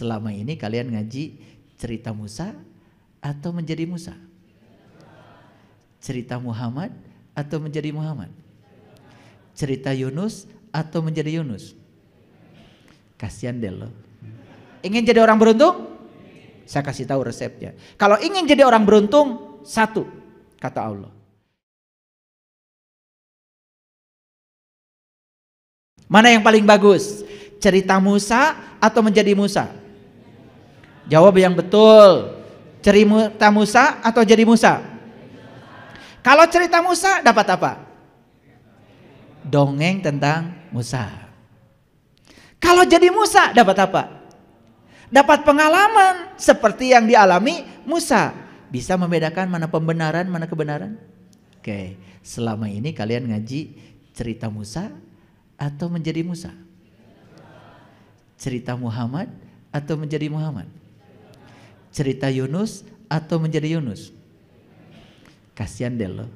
selama ini kalian ngaji cerita Musa atau menjadi Musa? Cerita Muhammad atau menjadi Muhammad? Cerita Yunus atau menjadi Yunus? Kasihan deh lo. Ingin jadi orang beruntung? Saya kasih tahu resepnya. Kalau ingin jadi orang beruntung, satu, kata Allah. Mana yang paling bagus? Cerita Musa atau menjadi Musa? Jawab yang betul. Cerita Musa atau jadi Musa? Kalau cerita Musa dapat apa? Dongeng tentang Musa. Kalau jadi Musa dapat apa? Dapat pengalaman seperti yang dialami Musa. Bisa membedakan mana pembenaran, mana kebenaran? Oke, selama ini kalian ngaji cerita Musa atau menjadi Musa? Cerita Muhammad atau menjadi Muhammad? Cerita Yunus atau menjadi Yunus? Kasihan deh lo.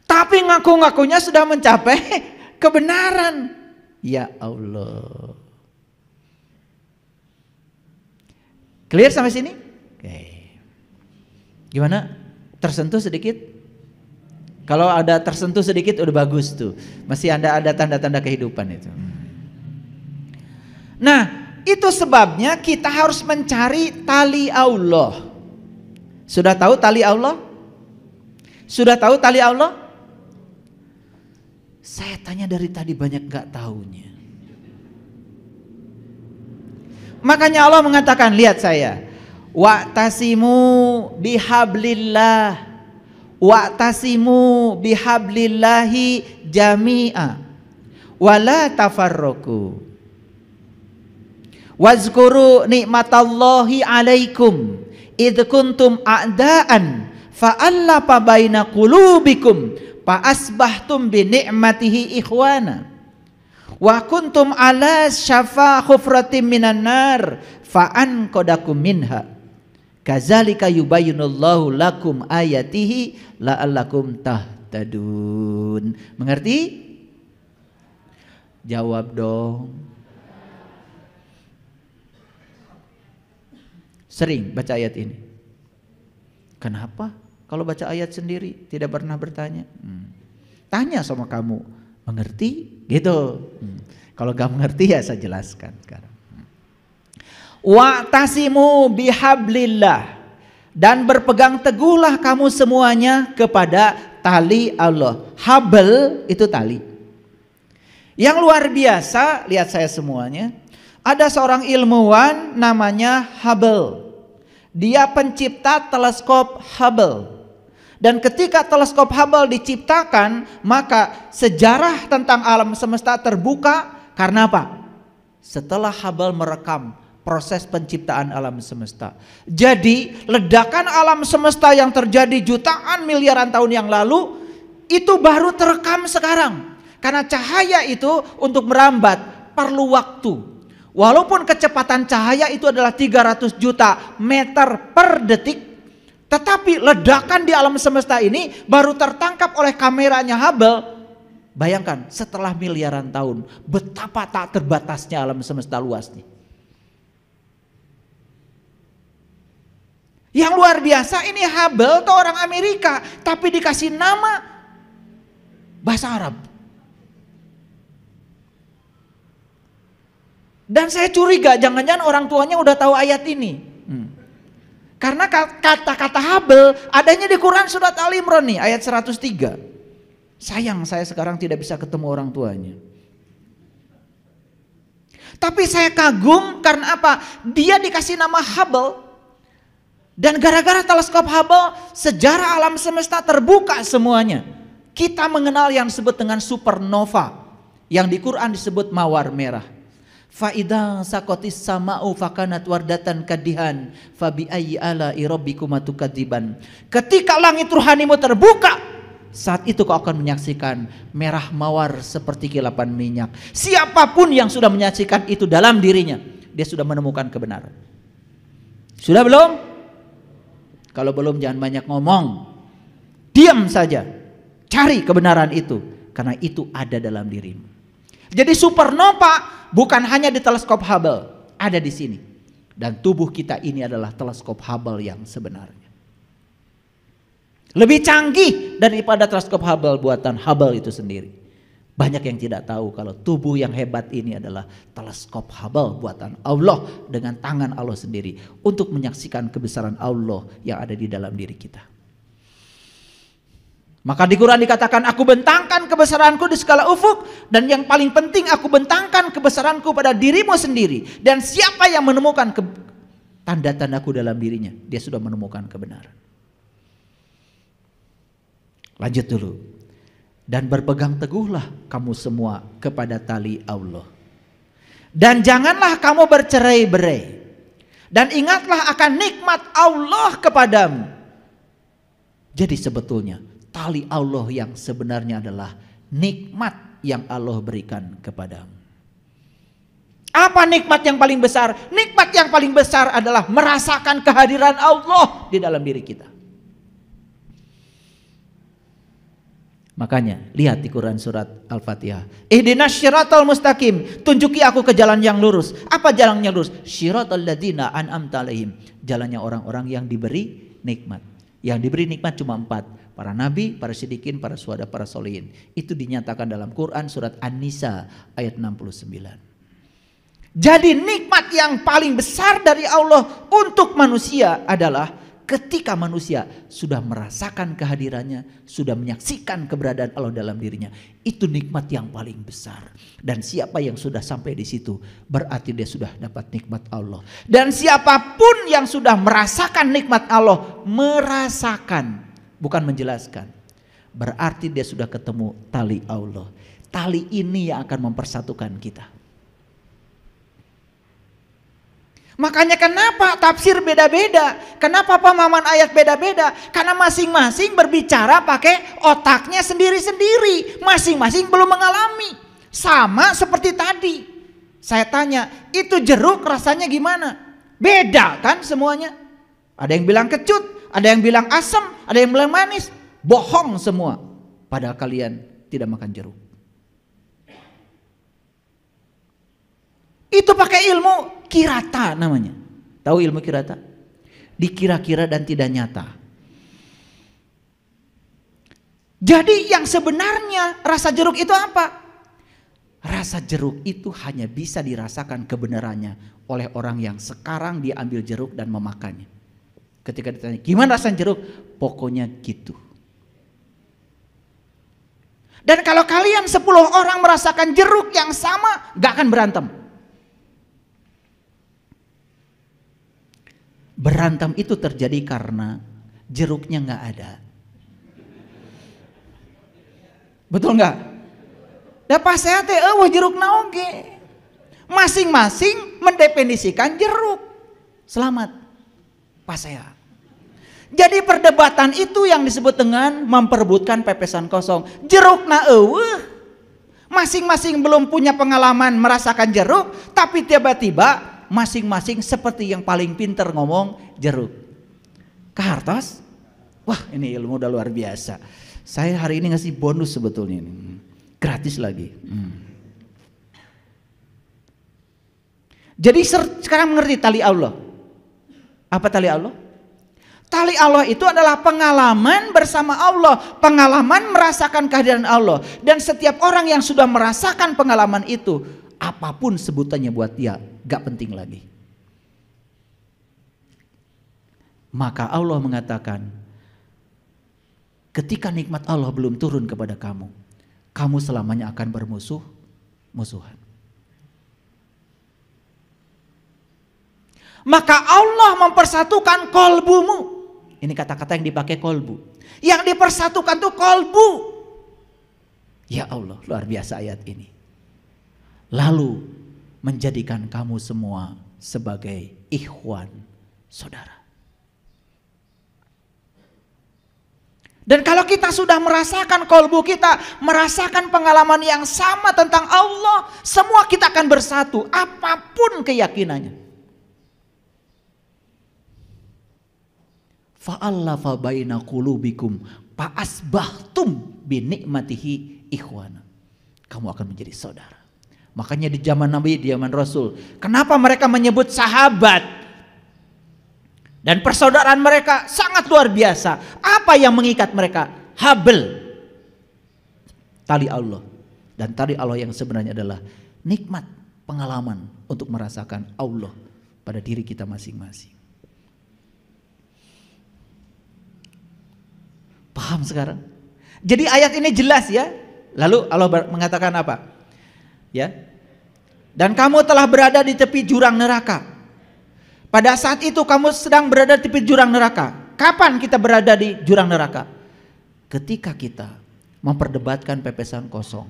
Tapi ngaku-ngakunya sudah mencapai kebenaran. Ya Allah. Clear sampai sini? Oke. Gimana? Tersentuh sedikit? Kalau ada tersentuh sedikit udah bagus tuh. Masih ada tanda-tanda kehidupan itu. Nah, itu sebabnya kita harus mencari tali Allah. Sudah tahu tali Allah? Sudah tahu tali Allah? Saya tanya dari tadi banyak gak taunya. Makanya Allah mengatakan, lihat saya. Wa'tasimu bihablillah. Wa'tasimu bihablillahi jami'a. Wala tafarroku. Wazkuru nikmatallahi alaikum. Idh kuntum a'daan. Fa'allafa baina qulubikum. Fa asbahtum bi ni'matihi ikhwana wa kuntum ala syafa khufratin minan nar fa anqadakum minha kadzalika yubayyinullahu lakum ayatihi la'allakum tahtadun. Mengerti? Jawab dong. Sering baca ayat ini. Kenapa? Kalau baca ayat sendiri tidak pernah bertanya. Tanya sama kamu, mengerti? Gitu. Kalau gak mengerti ya saya jelaskan sekarang. Wa'tasimu bihablillah, dan berpegang teguhlah kamu semuanya kepada tali Allah. Habl itu tali. Yang luar biasa, lihat saya semuanya. Ada seorang ilmuwan namanya Hubble. Dia pencipta teleskop Hubble. Dan ketika teleskop Hubble diciptakan, maka sejarah tentang alam semesta terbuka. Karena apa? Setelah Hubble merekam proses penciptaan alam semesta. Jadi ledakan alam semesta yang terjadi jutaan miliaran tahun yang lalu, itu baru terekam sekarang. Karena cahaya itu untuk merambat perlu waktu. Walaupun kecepatan cahaya itu adalah 300 juta meter per detik, tetapi ledakan di alam semesta ini baru tertangkap oleh kameranya Hubble. Bayangkan setelah miliaran tahun, betapa tak terbatasnya alam semesta luas nih. Yang luar biasa ini Hubble tuh orang Amerika, tapi dikasih nama bahasa Arab. Dan saya curiga jangan-jangan orang tuanya udah tahu ayat ini. Karena kata-kata Hubble adanya di Quran surat Al Imran nih ayat 103. Sayang saya sekarang tidak bisa ketemu orang tuanya. Tapi saya kagum karena apa? Dia dikasih nama Hubble. Dan gara-gara teleskop Hubble sejarah alam semesta terbuka semuanya. Kita mengenal yang disebut dengan supernova. Yang di Quran disebut mawar merah. Fa'idha sakotis sama'u fakanat wardatan kadihan fabi ayyi ala'i rabbikuma tukadziban. Ketika langit ruhanimu terbuka, saat itu kau akan menyaksikan merah mawar seperti kilapan minyak. Siapapun yang sudah menyaksikan itu dalam dirinya, dia sudah menemukan kebenaran. Sudah belum? Kalau belum jangan banyak ngomong. Diam saja. Cari kebenaran itu, karena itu ada dalam dirimu. Jadi supernova bukan hanya di teleskop Hubble, ada di sini. Dan tubuh kita ini adalah teleskop Hubble yang sebenarnya. Lebih canggih daripada teleskop Hubble buatan Hubble itu sendiri. Banyak yang tidak tahu kalau tubuh yang hebat ini adalah teleskop Hubble buatan Allah dengan tangan Allah sendiri untuk menyaksikan kebesaran Allah yang ada di dalam diri kita. Maka di Quran dikatakan, aku bentangkan kebesaranku di segala ufuk, dan yang paling penting aku bentangkan kebesaranku pada dirimu sendiri. Dan siapa yang menemukan tanda-tandaku dalam dirinya, dia sudah menemukan kebenaran. Lanjut dulu. Dan berpegang teguhlah kamu semua kepada tali Allah. Dan janganlah kamu bercerai-berai. Dan ingatlah akan nikmat Allah kepadamu. Jadi sebetulnya tali Allah yang sebenarnya adalah nikmat yang Allah berikan kepadamu. Apa nikmat yang paling besar? Nikmat yang paling besar adalah merasakan kehadiran Allah di dalam diri kita. Makanya lihat di Quran surat Al-Fatihah. Ihdinas syiratal mustaqim, tunjuki aku ke jalan yang lurus. Apa jalan yang lurus? Syiratal ladzina an'amta alaihim, jalannya orang-orang yang diberi nikmat. Yang diberi nikmat cuma 4, para nabi, para siddiqin, para syuhada, para sholihin. Itu dinyatakan dalam Quran surat An-Nisa ayat 69. Jadi nikmat yang paling besar dari Allah untuk manusia adalah ketika manusia sudah merasakan kehadirannya, sudah menyaksikan keberadaan Allah dalam dirinya. Itu nikmat yang paling besar. Dan siapa yang sudah sampai di situ, berarti dia sudah dapat nikmat Allah. Dan siapapun yang sudah merasakan nikmat Allah, merasakan, bukan menjelaskan, berarti dia sudah ketemu tali Allah. Tali ini yang akan mempersatukan kita. Makanya kenapa tafsir beda-beda? Kenapa pemahaman ayat beda-beda? Karena masing-masing berbicara pakai otaknya sendiri-sendiri. Masing-masing belum mengalami. Sama seperti tadi. Saya tanya, itu jeruk rasanya gimana? Beda kan semuanya? Ada yang bilang kecut, ada yang bilang asam, ada yang bilang manis. Bohong semua. Padahal kalian tidak makan jeruk. Itu pakai ilmu kirata namanya. Tahu ilmu kirata? Dikira-kira dan tidak nyata. Jadi yang sebenarnya rasa jeruk itu apa? Rasa jeruk itu hanya bisa dirasakan kebenarannya oleh orang yang sekarang dia ambil jeruk dan memakannya. Ketika ditanya, gimana rasa jeruk? Pokoknya gitu. Dan kalau kalian 10 orang merasakan jeruk yang sama, gak akan berantem. Berantem itu terjadi karena jeruknya nggak ada. Betul nggak? Da pas saya teh jeruk naoge. Masing-masing mendefinisikan jeruk. Selamat. Pas saya. Jadi perdebatan itu yang disebut dengan memperebutkan pepesan kosong. Jeruk na masing-masing belum punya pengalaman merasakan jeruk, tapi tiba-tiba masing-masing seperti yang paling pinter ngomong jeruk. Kehartos? Wah, ini ilmu udah luar biasa. Saya hari ini ngasih bonus sebetulnya ini. Gratis lagi. Jadi sekarang mengerti tali Allah. Apa tali Allah? Tali Allah itu adalah pengalaman bersama Allah, pengalaman merasakan kehadiran Allah. Dan setiap orang yang sudah merasakan pengalaman itu, apapun sebutannya buat dia, gak penting lagi. Maka Allah mengatakan, ketika nikmat Allah belum turun kepada kamu, kamu selamanya akan bermusuhan. Maka Allah mempersatukan kolbumu. Ini kata-kata yang dipakai kolbu. Yang dipersatukan tuh kolbu. Ya Allah, luar biasa ayat ini. Lalu menjadikan kamu semua sebagai ikhwan, saudara. Dan kalau kita sudah merasakan kolbu kita, merasakan pengalaman yang sama tentang Allah, semua kita akan bersatu, apapun keyakinannya. Fa'allafa baina qulubikum fa'asbahtum bi ni'matihi ikhwana. Kamu akan menjadi saudara. Makanya di zaman Nabi, di zaman Rasul, kenapa mereka menyebut sahabat? Dan persaudaraan mereka sangat luar biasa. Apa yang mengikat mereka? Habl, tali Allah. Dan tali Allah yang sebenarnya adalah nikmat pengalaman untuk merasakan Allah pada diri kita masing-masing. Paham sekarang? Jadi ayat ini jelas ya. Lalu Allah mengatakan apa? Ya. Dan kamu telah berada di tepi jurang neraka. Pada saat itu kamu sedang berada di tepi jurang neraka. Kapan kita berada di jurang neraka? Ketika kita memperdebatkan pepesan kosong.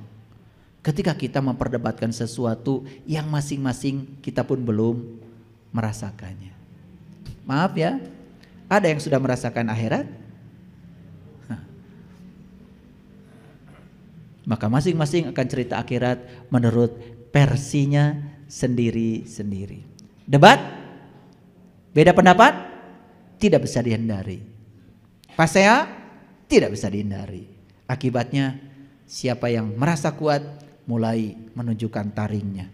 Ketika kita memperdebatkan sesuatu yang masing-masing kita pun belum merasakannya. Maaf ya, ada yang sudah merasakan akhirat? Maka masing-masing akan cerita akhirat menurut versinya sendiri-sendiri. Debat? Beda pendapat? Tidak bisa dihindari. Pasea? Tidak bisa dihindari. Akibatnya siapa yang merasa kuat mulai menunjukkan taringnya.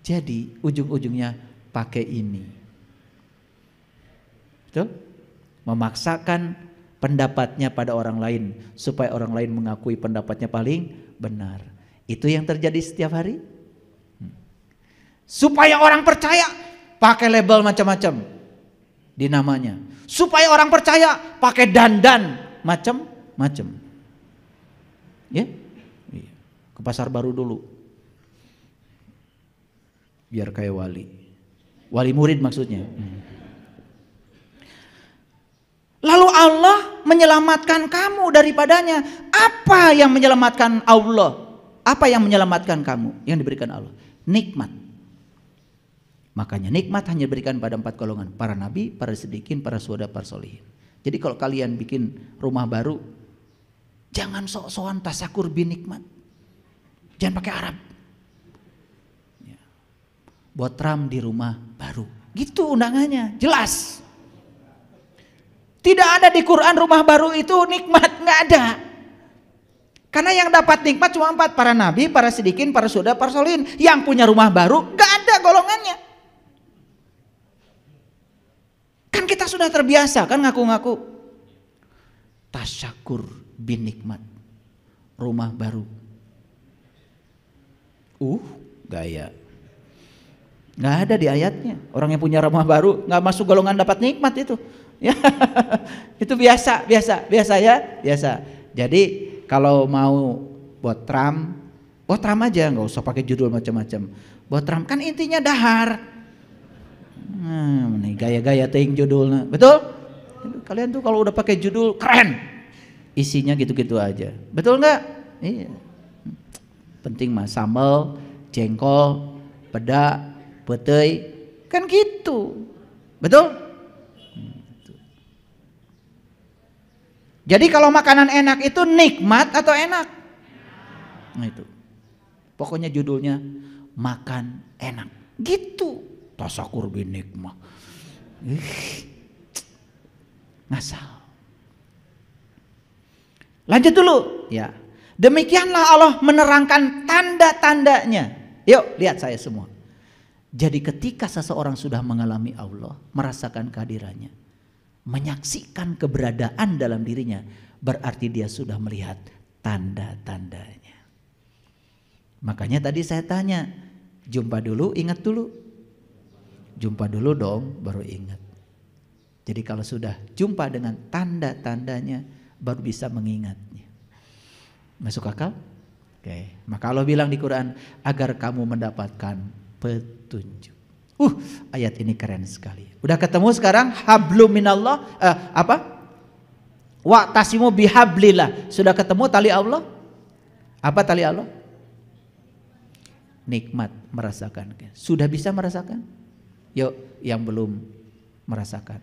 Jadi ujung-ujungnya pakai ini. Betul? Memaksakan pendapatnya pada orang lain supaya orang lain mengakui pendapatnya paling benar. Itu yang terjadi setiap hari. Supaya orang percaya pakai label macam-macam di namanya. Supaya orang percaya pakai dandan macam-macam. Ya? Ke pasar baru dulu. Biar kayak wali. Wali murid maksudnya. Lalu Allah menyelamatkan kamu daripadanya. Apa yang menyelamatkan Allah? Apa yang menyelamatkan kamu? Yang diberikan Allah. Nikmat. Makanya nikmat hanya diberikan pada 4 golongan. Para nabi, para siddiqin, para syuhada, para sholihin. Jadi kalau kalian bikin rumah baru, jangan sok-sokan tasakur bin nikmat. Jangan pakai Arab. Buat ram di rumah baru. Gitu undangannya. Jelas. Tidak ada di Quran rumah baru itu nikmat, nggak ada. Karena yang dapat nikmat cuma 4, para nabi, para siddiqin, para syuhada, para sholihin. Yang punya rumah baru nggak ada golongannya. Kan kita sudah terbiasa kan ngaku-ngaku tasyakur bin nikmat, rumah baru. Gaya. Nggak ada di ayatnya. Orang yang punya rumah baru nggak masuk golongan dapat nikmat itu. Ya, itu biasa ya, biasa. Jadi kalau mau buat tram aja, nggak usah pakai judul macam-macam. Buat tram kan intinya dahar. Nih gaya-gaya ting judulnya, betul? Kalian tuh kalau udah pakai judul keren, isinya gitu-gitu aja, betul nggak? Iya. Penting mah sambal, jengkol, peda, petei, kan gitu, betul? Jadi kalau makanan enak itu nikmat atau enak? Nah itu. Pokoknya judulnya makan enak. Gitu. Tasakur bin nikmat. Ngasal. Lanjut dulu. Ya. Demikianlah Allah menerangkan tanda-tandanya. Yuk lihat saya semua. Jadi ketika seseorang sudah mengalami Allah, merasakan kehadirannya, menyaksikan keberadaan dalam dirinya, berarti dia sudah melihat tanda-tandanya. Makanya tadi saya tanya, jumpa dulu, ingat dulu. Jumpa dulu dong, baru ingat. Jadi kalau sudah jumpa dengan tanda-tandanya, baru bisa mengingatnya. Masuk akal? Oke. Maka Allah bilang di Quran, agar kamu mendapatkan petunjuk. Ayat ini keren sekali. Udah ketemu sekarang hablum minallah, wa tasimu bihablillah. Sudah ketemu tali Allah? Apa tali Allah? Nikmat, merasakan. Sudah bisa merasakan? Yuk, yang belum merasakan,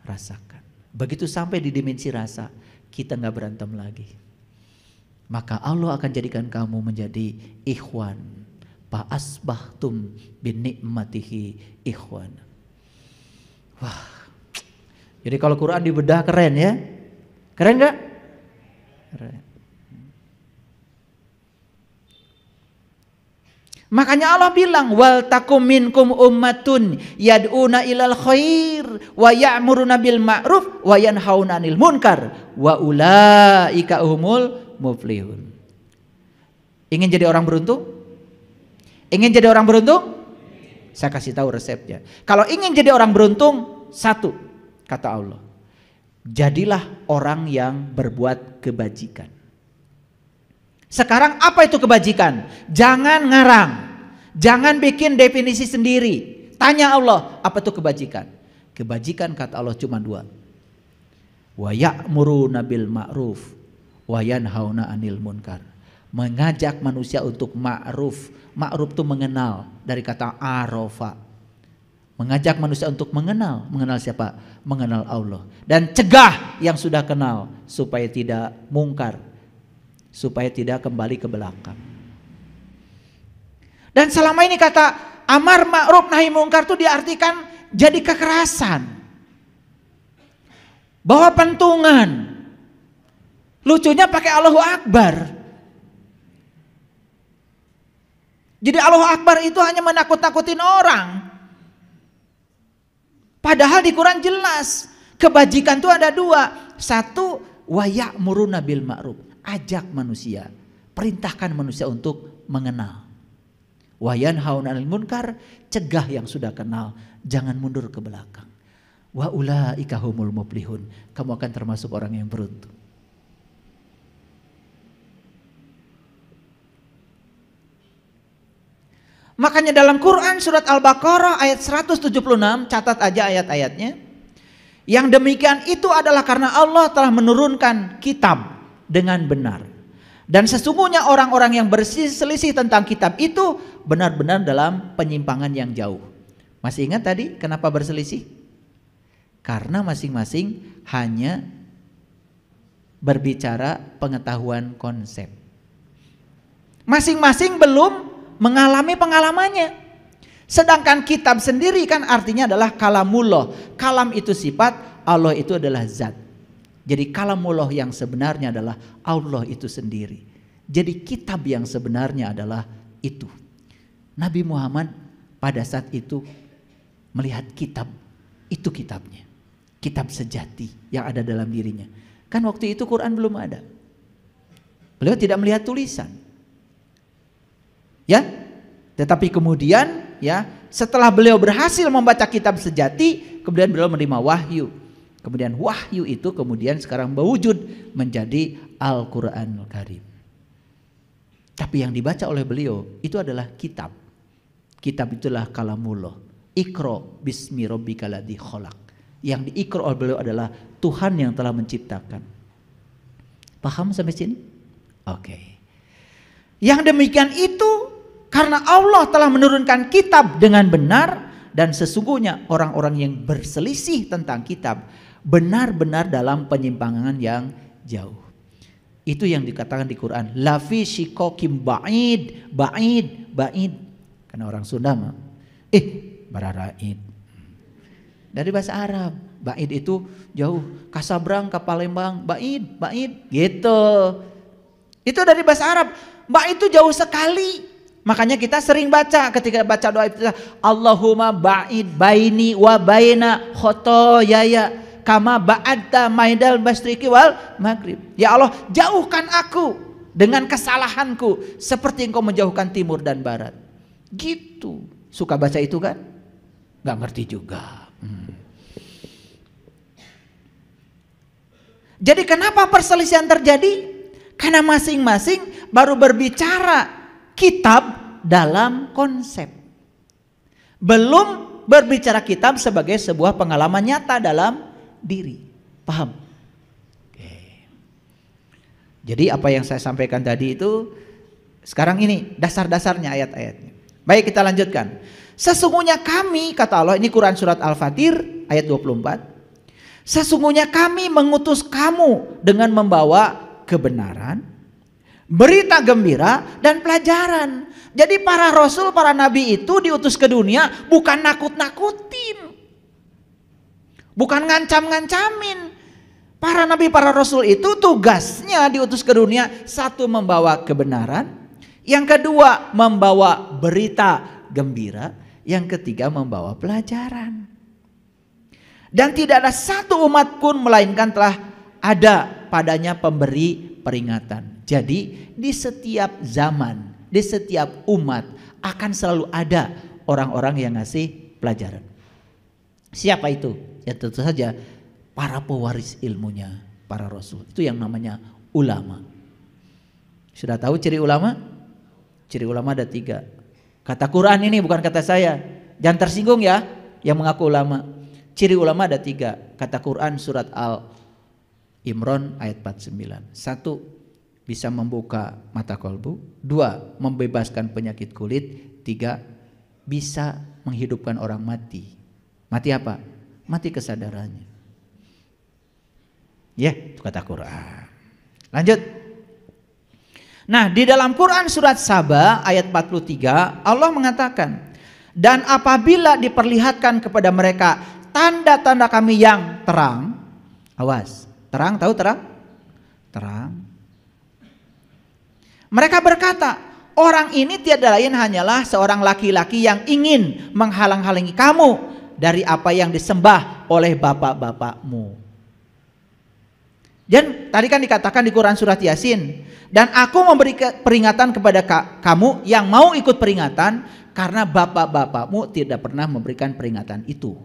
rasakan. Begitu sampai di dimensi rasa, kita nggak berantem lagi. Maka Allah akan jadikan kamu menjadi ikhwan. Fa asbahtum bin nikmatihi ikhwan. Wah. Jadi kalau Quran dibedah keren ya. Keren enggak? Keren. Makanya Allah bilang wal takum minkum ummatun yad'una ilal khair wa ya'muruna bil ma'ruf wa yanhauna 'anil munkar wa ulaika humul muflihun. Ingin jadi orang beruntung? Ingin jadi orang beruntung? Saya kasih tahu resepnya. Kalau ingin jadi orang beruntung, satu, kata Allah, jadilah orang yang berbuat kebajikan. Sekarang apa itu kebajikan? Jangan ngarang, jangan bikin definisi sendiri. Tanya Allah, apa itu kebajikan? Kebajikan kata Allah cuma dua. Wa ya'muruna bil ma'ruf wa yanhauna 'anil munkar. Mengajak manusia untuk ma'ruf. Ma'ruf itu mengenal, dari kata arafa. Mengajak manusia untuk mengenal. Mengenal siapa? Mengenal Allah. Dan cegah yang sudah kenal supaya tidak mungkar, supaya tidak kembali ke belakang. Dan selama ini kata amar ma'ruf nahi mungkar itu diartikan jadi kekerasan, bawa pentungan. Lucunya pakai Allahu Akbar. Jadi Allahu Akbar itu hanya menakut-nakutin orang. Padahal di Quran jelas kebajikan itu ada dua. Satu, wa ya'muruna bil ma'ruf, ajak manusia, perintahkan manusia untuk mengenal. Wa yanhauna 'anil munkar, cegah yang sudah kenal, jangan mundur ke belakang. Wa ulaika humul muflihun, kamu akan termasuk orang yang beruntung. Makanya dalam Quran surat Al-Baqarah ayat 176, catat aja ayat-ayatnya. Yang demikian itu adalah karena Allah telah menurunkan kitab dengan benar. Dan sesungguhnya orang-orang yang berselisih tentang kitab itu benar-benar dalam penyimpangan yang jauh. Masih ingat tadi kenapa berselisih? Karena masing-masing hanya berbicara pengetahuan konsep. Masing-masing belum mengalami pengalamannya. Sedangkan kitab sendiri kan artinya adalah kalamullah. Kalam itu sifat, Allah itu adalah zat. Jadi kalamullah yang sebenarnya adalah Allah itu sendiri. Jadi kitab yang sebenarnya adalah itu. Nabi Muhammad pada saat itu melihat kitab, itu kitabnya. Kitab sejati yang ada dalam dirinya. Kan waktu itu Quran belum ada. Beliau tidak melihat tulisan. Ya, tetapi kemudian ya setelah beliau berhasil membaca kitab sejati, kemudian beliau menerima wahyu. Kemudian wahyu itu kemudian sekarang berwujud menjadi Al-Quranul Karim. Tapi yang dibaca oleh beliau itu adalah kitab. Kitab itulah kalamullah. Iqra bismi rabbikal ladzi khalaq. Yang diikra oleh beliau adalah Tuhan yang telah menciptakan. Paham sampai sini? Oke. Yang demikian itu karena Allah telah menurunkan kitab dengan benar, dan sesungguhnya orang-orang yang berselisih tentang kitab benar-benar dalam penyimpangan yang jauh. Itu yang dikatakan di Quran, lafi shikokim ba'id, ba'id, ba'id. Karena orang Sunda mah, bararaid. Dari bahasa Arab, ba'id itu jauh, Kasabrang ke Palembang, ba'id, ba'id, gitu. Itu dari bahasa Arab, ba'id itu jauh sekali. Makanya kita sering baca ketika baca doa itu, Allahumma ba'id baini wa baina khotoyaya kama ba'adta maidal masyriki wal maghrib. Ya Allah, jauhkan aku dengan kesalahanku seperti engkau menjauhkan timur dan barat. Gitu. Suka baca itu kan? Gak ngerti juga. Jadi kenapa perselisihan terjadi? Karena masing-masing baru berbicara kitab dalam konsep, belum berbicara kitab sebagai sebuah pengalaman nyata dalam diri. Paham? Oke. Jadi apa yang saya sampaikan tadi itu sekarang ini dasar-dasarnya ayat-ayatnya. Baik, kita lanjutkan. Sesungguhnya kami, kata Allah, ini Quran surat Al-Fatir ayat 24. Sesungguhnya kami mengutus kamu dengan membawa kebenaran, berita gembira dan pelajaran. Jadi para rasul, para nabi itu diutus ke dunia bukan nakut-nakutin, bukan ngancam-ngancamin. Para nabi, para rasul itu tugasnya diutus ke dunia, satu membawa kebenaran, Yang kedua, membawa berita gembira. Yang ketiga, membawa pelajaran. Dan tidak ada satu umat pun melainkan telah ada padanya pemberi peringatan. Jadi di setiap zaman, di setiap umat akan selalu ada orang-orang yang ngasih pelajaran. Siapa itu? Ya tentu saja para pewaris ilmunya, para rasul. Itu yang namanya ulama. Sudah tahu ciri ulama? Ciri ulama ada 3. Kata Quran ini bukan kata saya. Jangan tersinggung ya yang mengaku ulama. Ciri ulama ada 3. Kata Quran surat Al-Imran ayat 49. 1, bisa membuka mata kolbu. 2, membebaskan penyakit kulit. 3, bisa menghidupkan orang mati. Mati apa? Mati kesadarannya. Ya, itu kata Quran. Lanjut. Nah, di dalam Quran surat Saba ayat 43 Allah mengatakan, dan apabila diperlihatkan kepada mereka tanda-tanda kami yang terang, awas, terang, tahu terang? Terang. Mereka berkata, orang ini tiada lain hanyalah seorang laki-laki yang ingin menghalang-halangi kamu dari apa yang disembah oleh bapak-bapakmu. Dan tadi kan dikatakan di Quran surat Yasin, dan aku memberi peringatan kepada kamu yang mau ikut peringatan karena bapak-bapakmu tidak pernah memberikan peringatan itu.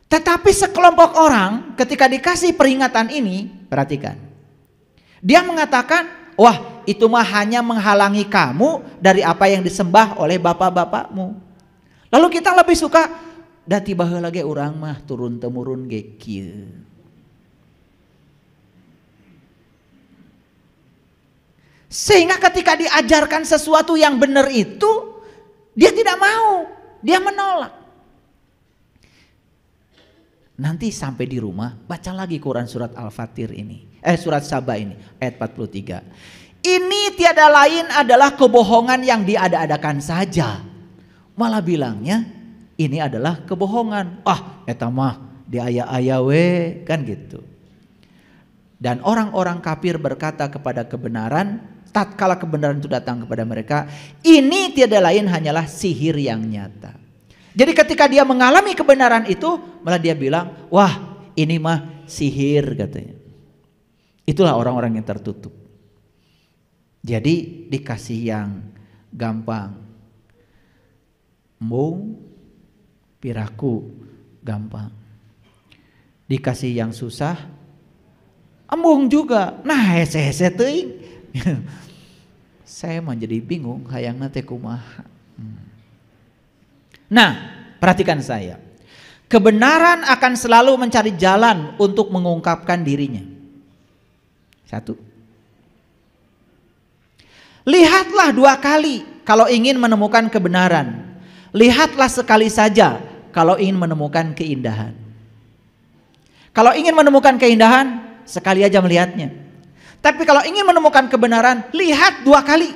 Tetapi sekelompok orang ketika dikasih peringatan ini, perhatikan. Dia mengatakan, wah itu mah hanya menghalangi kamu dari apa yang disembah oleh bapak-bapakmu. Lalu kita lebih suka, dati baheula ge urang mah turun-temurun ge kieu. Sehingga ketika diajarkan sesuatu yang benar itu, dia tidak mau, dia menolak. Nanti sampai di rumah baca lagi Quran surat Al-Fatir ini, surat Saba ini ayat 43. Ini tiada lain adalah kebohongan yang diada-adakan saja. Malah bilangnya ini adalah kebohongan. Ah, eta mah diaya-aya we, kan gitu. Dan orang-orang kafir berkata kepada kebenaran, tatkala kebenaran itu datang kepada mereka, ini tiada lain hanyalah sihir yang nyata. Jadi ketika dia mengalami kebenaran itu, malah dia bilang, wah ini mah sihir katanya. Itulah orang-orang yang tertutup. Jadi dikasih yang gampang, embung, piraku, gampang. Dikasih yang susah, embung juga. Nah hese-hese teuing. Saya mah jadi bingung hayangna teh kumaha. Nah, perhatikan saya. Kebenaran akan selalu mencari jalan untuk mengungkapkan dirinya. 1. Lihatlah 2 kali kalau ingin menemukan kebenaran. Lihatlah sekali saja kalau ingin menemukan keindahan. Kalau ingin menemukan keindahan, sekali aja melihatnya. Tapi kalau ingin menemukan kebenaran, lihat 2 kali.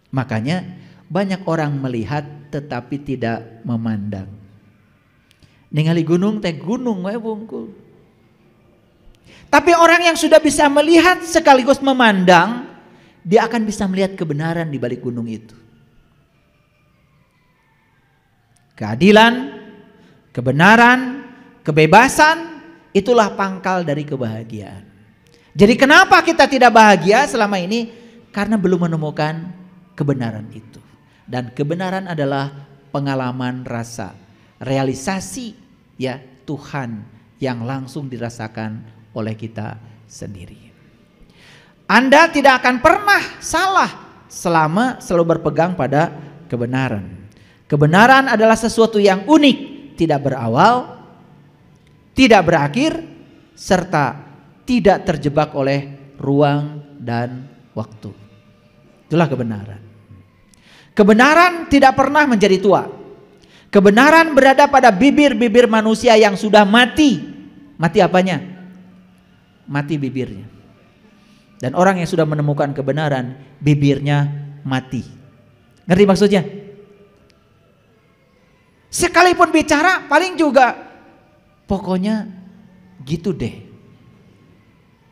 Makanya banyak orang melihat tetapi tidak memandang. Ningali gunung teh gunung we bungkul. Tapi orang yang sudah bisa melihat sekaligus memandang, dia akan bisa melihat kebenaran di balik gunung itu. Keadilan, kebenaran, kebebasan, itulah pangkal dari kebahagiaan. Jadi kenapa kita tidak bahagia selama ini? Karena belum menemukan kebenaran itu. Dan kebenaran adalah pengalaman rasa, realisasi ya Tuhan yang langsung dirasakan oleh kita sendiri. Anda tidak akan pernah salah selama selalu berpegang pada kebenaran. Kebenaran adalah sesuatu yang unik, tidak berawal, tidak berakhir, serta tidak terjebak oleh ruang dan waktu. Itulah kebenaran. Kebenaran tidak pernah menjadi tua. Kebenaran berada pada bibir-bibir manusia yang sudah mati. Mati apanya? Mati bibirnya. Dan orang yang sudah menemukan kebenaran, bibirnya mati. Ngerti maksudnya? Sekalipun bicara paling juga pokoknya gitu deh.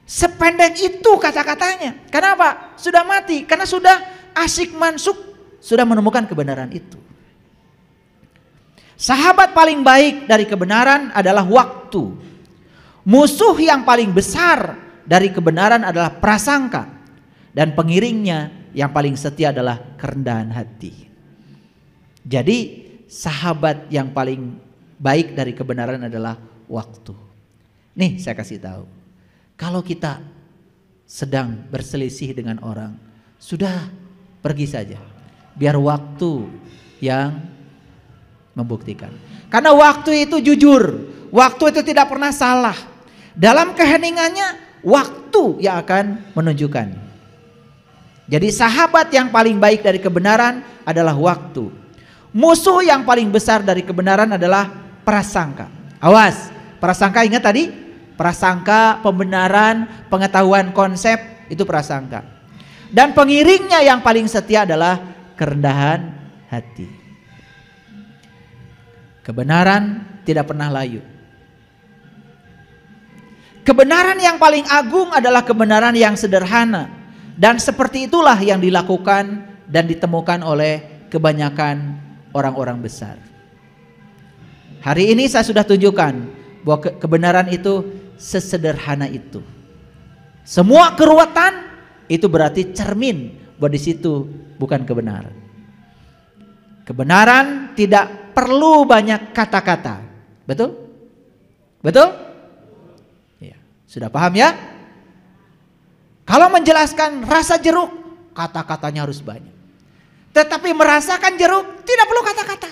Sependek itu kata-katanya. Kenapa? Sudah mati. Karena sudah asyik mansuk, sudah menemukan kebenaran itu. Sahabat paling baik dari kebenaran adalah waktu. Musuh yang paling besar dari kebenaran adalah prasangka. Dan pengiringnya yang paling setia adalah kerendahan hati. Jadi sahabat yang paling baik dari kebenaran adalah waktu. Nih saya kasih tahu. Kalau kita sedang berselisih dengan orang, sudah pergi saja. Biar waktu yang membuktikan. Karena waktu itu jujur, waktu itu tidak pernah salah. Dalam keheningannya, waktu yang akan menunjukkan. Jadi sahabat yang paling baik dari kebenaran adalah waktu. Musuh yang paling besar dari kebenaran adalah prasangka. Awas, prasangka ingat tadi? Prasangka, pembenaran, pengetahuan konsep, itu prasangka. Dan pengiringnya yang paling setia adalah kerendahan hati. Kebenaran tidak pernah layu. Kebenaran yang paling agung adalah kebenaran yang sederhana. Dan seperti itulah yang dilakukan dan ditemukan oleh kebanyakan orang-orang besar. Hari ini saya sudah tunjukkan bahwa kebenaran itu sesederhana itu. Semua keruwetan itu berarti cermin bahwa di situ bukan kebenaran. Kebenaran tidak perlu banyak kata-kata. Betul? Betul? Ya, sudah paham ya? Kalau menjelaskan rasa jeruk, kata-katanya harus banyak. Tetapi merasakan jeruk tidak perlu kata-kata.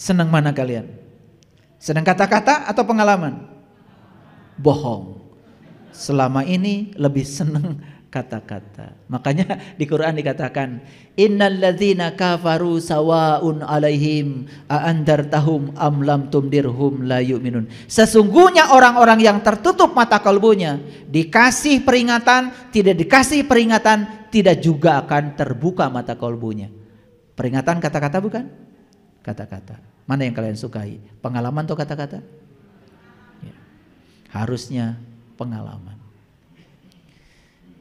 Senang mana kalian? Senang kata-kata atau pengalaman? Bohong. Selama ini lebih senang kata-kata. Makanya di Quran dikatakan, innal ladzina kafaru sawaun alaihim a andartahum am lam tumdirhum la yu'minun. Sesungguhnya orang-orang yang tertutup mata kalbunya, dikasih peringatan, tidak dikasih peringatan, tidak juga akan terbuka mata kalbunya. Peringatan kata-kata bukan? Kata-kata. Mana yang kalian sukai? Pengalaman atau kata-kata? Ya. Harusnya pengalaman.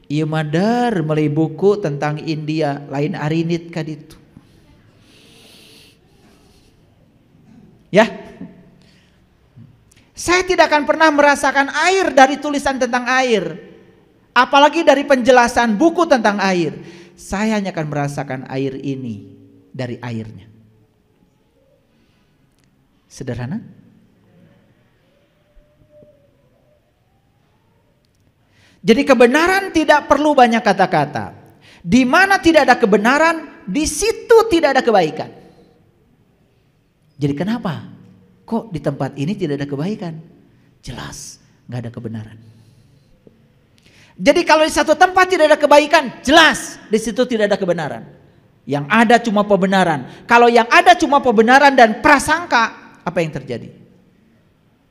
Ieu madar meuli buku tentang India, lain arinit ka ditu. Ya. Saya tidak akan pernah merasakan air dari tulisan tentang air. Apalagi dari penjelasan buku tentang air. Saya hanya akan merasakan air ini dari airnya. Sederhana? Jadi kebenaran tidak perlu banyak kata-kata. Di mana tidak ada kebenaran, di situ tidak ada kebaikan. Jadi kenapa? Kok di tempat ini tidak ada kebaikan? Jelas nggak ada kebenaran. Jadi kalau di satu tempat tidak ada kebaikan, jelas di situ tidak ada kebenaran. Yang ada cuma pembenaran. Kalau yang ada cuma pembenaran dan prasangka, apa yang terjadi?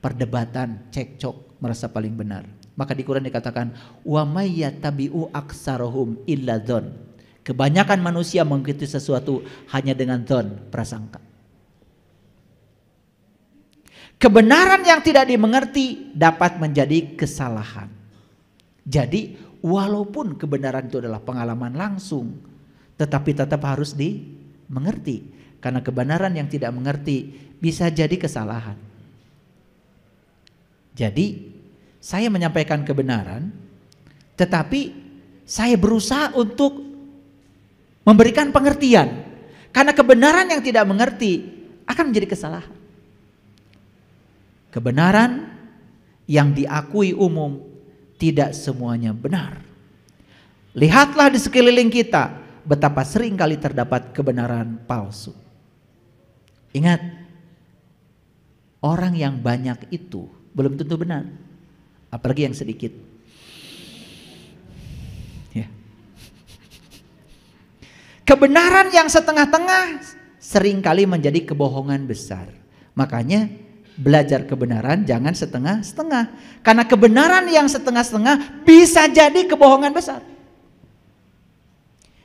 Perdebatan, cekcok, merasa paling benar. Maka di Quran dikatakan, wa may yattabi'u aktsarahum illa dzon. Kebanyakan manusia mengikuti sesuatu hanya dengan dzon, prasangka. Kebenaran yang tidak dimengerti dapat menjadi kesalahan. Jadi walaupun kebenaran itu adalah pengalaman langsung, tetapi tetap harus dimengerti. Karena kebenaran yang tidak mengerti bisa jadi kesalahan. Jadi saya menyampaikan kebenaran, tetapi saya berusaha untuk memberikan pengertian. Karena kebenaran yang tidak mengerti akan menjadi kesalahan. Kebenaran yang diakui umum tidak semuanya benar. Lihatlah di sekeliling kita betapa sering kali terdapat kebenaran palsu. Ingat, orang yang banyak itu belum tentu benar, apalagi yang sedikit. Ya. Kebenaran yang setengah-tengah seringkali menjadi kebohongan besar. Makanya belajar kebenaran jangan setengah-setengah. Karena kebenaran yang setengah-setengah bisa jadi kebohongan besar.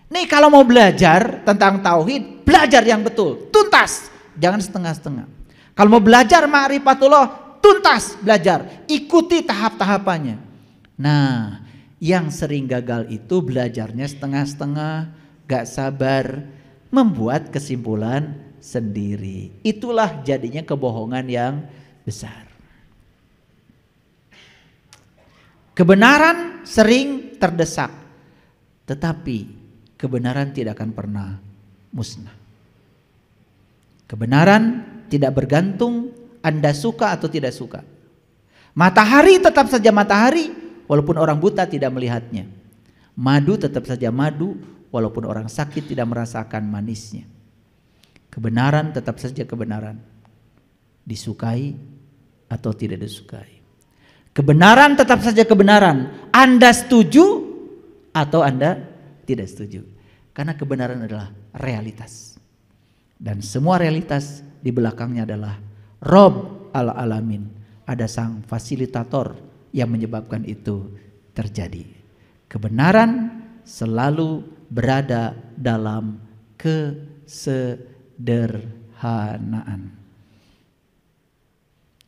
Nih kalau mau belajar tentang tauhid, belajar yang betul, tuntas, jangan setengah-setengah. Kalau mau belajar ma'rifatullah, tuntas belajar, ikuti tahap-tahapannya. Nah, yang sering gagal itu belajarnya setengah-setengah, gak sabar, membuat kesimpulan sendiri. Itulah jadinya kebohongan yang besar. Kebenaran sering terdesak, tetapi kebenaran tidak akan pernah musnah. Kebenaran tidak bergantung Anda suka atau tidak suka. Matahari tetap saja matahari walaupun orang buta tidak melihatnya. Madu tetap saja madu walaupun orang sakit tidak merasakan manisnya. Kebenaran tetap saja kebenaran, disukai atau tidak disukai. Kebenaran tetap saja kebenaran, Anda setuju atau Anda tidak setuju. Karena kebenaran adalah realitas. Dan semua realitas di belakangnya adalah Rob al-Alamin. Ada sang fasilitator yang menyebabkan itu terjadi. Kebenaran selalu berada dalam kesederhanaan.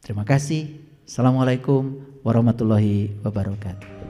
Terima kasih. Assalamualaikum warahmatullahi wabarakatuh.